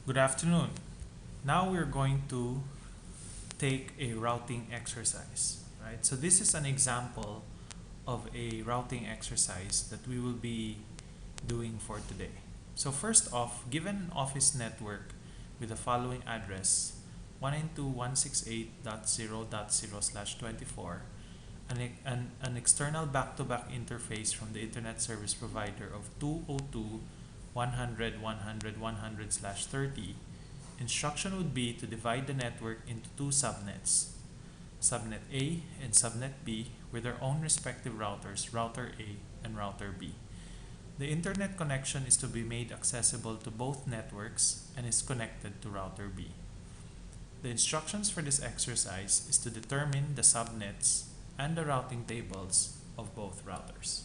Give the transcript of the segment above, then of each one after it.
Good afternoon. Now we're going to take a routing exercise, right? So this is an example of a routing exercise that we will be doing for today. So first off, given an office network with the following address 192.168.0.0/24, an external back-to-back interface from the internet service provider of 202.100.100.100/30, instruction would be to divide the network into two subnets, subnet A and subnet B, with their own respective routers, router A and router B. The internet connection is to be made accessible to both networks and is connected to router B. The instructions for this exercise is to determine the subnets and the routing tables of both routers.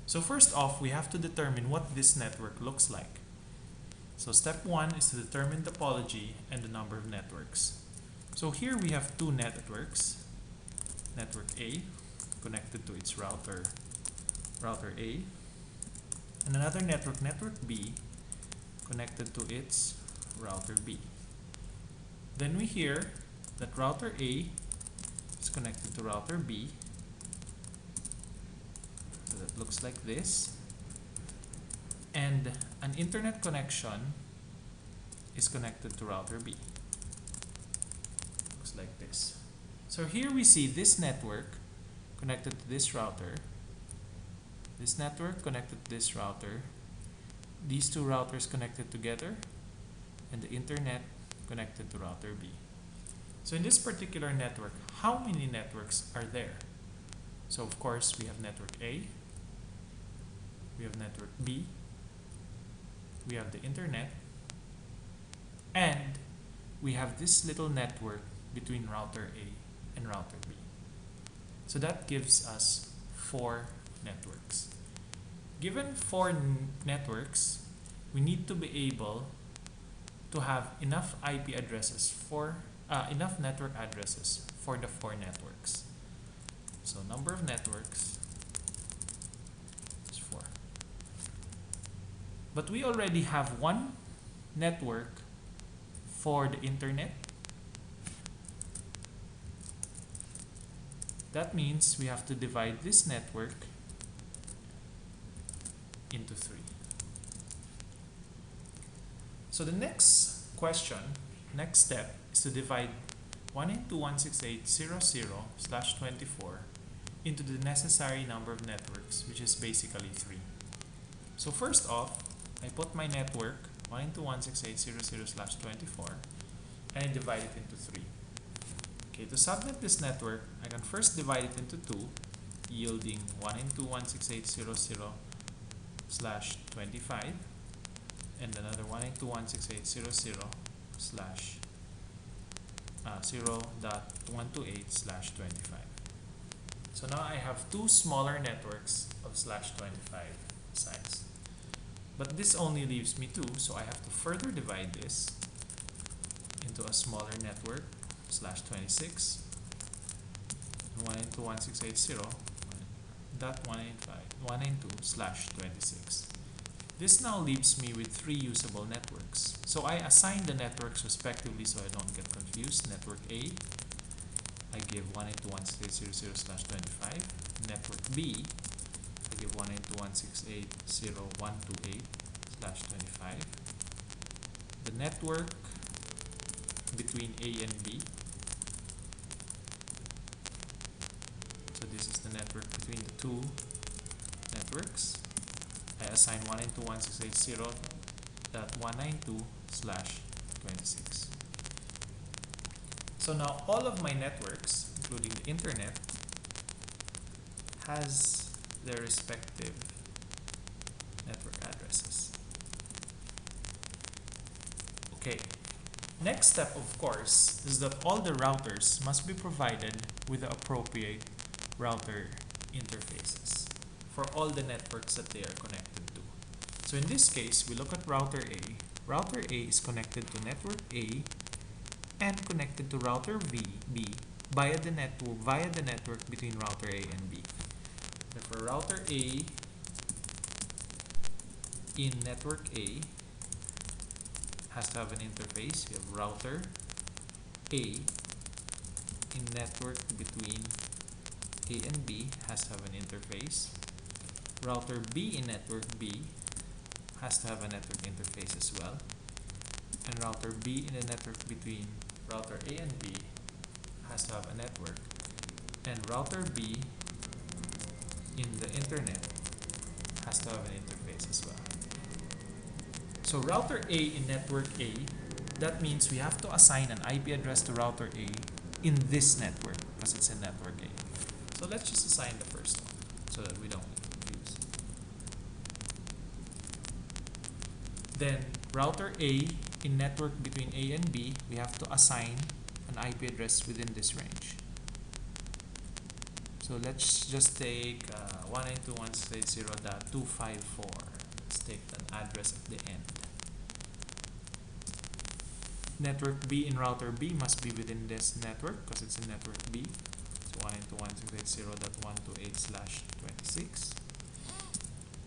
So first off, we have to determine what this network looks like. So step one is to determine topology and the number of networks. So here we have two networks. Network A connected to its router A, and another network, network B, connected to its router B. Then we hear that router A is connected to router B. So that looks like this. And an internet connection is connected to router B. Looks like this. So here we see this network connected to this router, this network connected to this router, these two routers connected together, and the internet connected to router B. So in this particular network, how many networks are there? So of course we have network A, we have network B, we have the internet, and we have this little network between router A and router B. So that gives us 4 networks. Given 4 networks, we need to be able to have enough IP addresses for enough network addresses for the 4 networks. So number of networks is 4. But we already have one network for the internet. That means we have to divide this network into 3. So the next step is to divide 192.168.0.0/24 into the necessary number of networks, which is basically 3. So first off, I put my network 192.168.0.0/24 and I divide it into 3. Okay, to subnet this network, I can first divide it into 2, yielding 192.168.0.0/25 and another 192.168.0.0/0.128/25. So now I have 2 smaller networks of /25 size. But this only leaves me 2, so I have to further divide this into a smaller network /26 and 192.168.0.192/26. This now leaves me with 3 usable networks. So I assign the networks respectively so I don't get confused. Network A, I give 192.168.0.0/25. Network B, I give 192.168.0.128/25. The network between A and B. So this is the network between the 2 networks. I assign 192.168.0.192/26. So now all of my networks, including the internet, has their respective network addresses. Okay, next step of course is that all the routers must be provided with the appropriate router interfaces for all the networks that they are connected to. So in this case, we look at router A. Router A is connected to network A and connected to router B via the network between router A and B. Therefore, router A in network A has to have an interface. We have router A in network between A and B has to have an interface. Router B in network B has to have a network interface as well. And router B in the network between router A and B has to have a network. And router B in the internet has to have an interface as well. So router A in network A, that means we have to assign an IP address to router A in this network because it's in network A. So let's just assign the first one so that we don't get confused. Then router A in network between A and B, we have to assign an IP address within this range. So let's just take 192.168.0.254. Let's take an address at the end. Network B in router B must be within this network because it's in network B. So 192.168.0.128/26.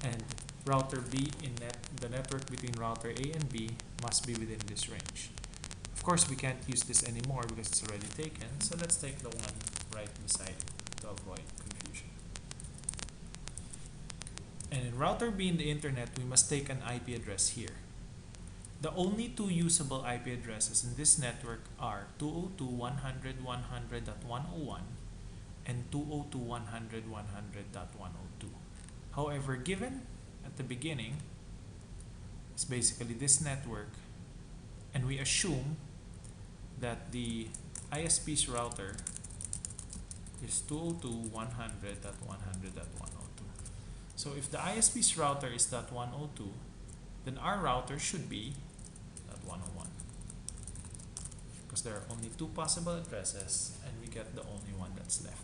And router B in the network between router A and B must be within this range. Of course, we can't use this anymore because it's already taken. So let's take the one right beside it to avoid confusion. And in router B in the internet, we must take an IP address here. The only two usable IP addresses in this network are 202.100.100.101 and 202.100.100.102. However, given at the beginning, it's basically this network, and we assume that the ISP's router is 202.100.100.102. So if the ISP's router is .102, then our router should be .101 because there are only two possible addresses and we get the only one that's left.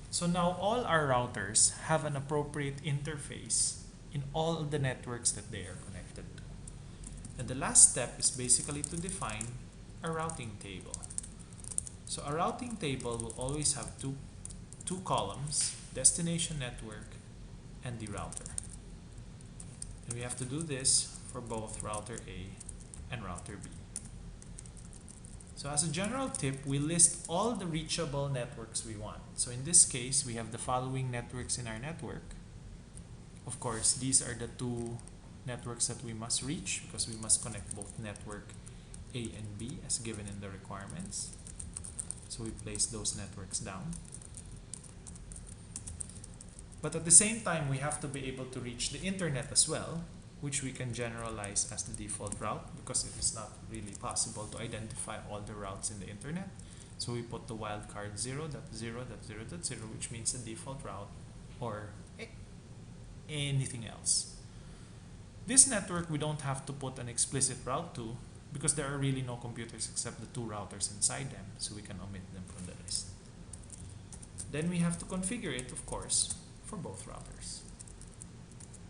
So now all our routers have an appropriate interface in all of the networks that they are connected to. And the last step is basically to define a routing table. So a routing table will always have two columns, destination network and the router. And we have to do this for both router A and router B. So as a general tip, we list all the reachable networks we want. So in this case, we have the following networks in our network. Of course, these are the two networks that we must reach because we must connect both network A and B as given in the requirements. So we place those networks down. But at the same time, we have to be able to reach the internet as well, which we can generalize as the default route because it is not really possible to identify all the routes in the internet. So we put the wildcard 0.0.0.0, which means the default route or anything else. This network we don't have to put an explicit route to because there are really no computers except the two routers inside them, so we can omit them from the list. Then we have to configure it, of course, for both routers.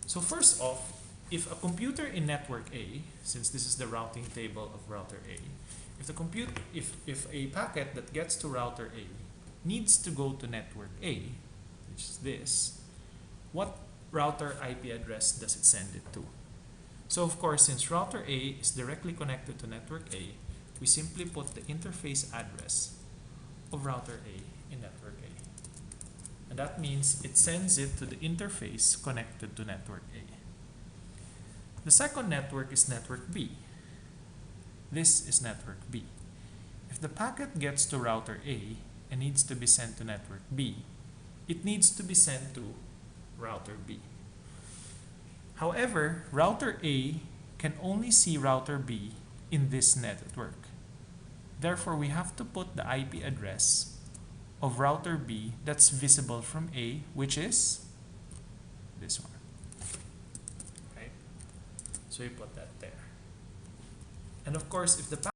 So first off, if a computer in network A, since this is the routing table of router A, if a packet that gets to router A needs to go to network A, which is this, what router IP address does it send it to? So of course, since router A is directly connected to network A, we simply put the interface address of router A in network A. And that means it sends it to the interface connected to network A. The second network is network B. This is network B. If the packet gets to router A and needs to be sent to network B, it needs to be sent to router B. However, router A can only see router B in this network. Therefore, we have to put the IP address of router B that's visible from A, which is this one. Right? So we put that there. And of course, if the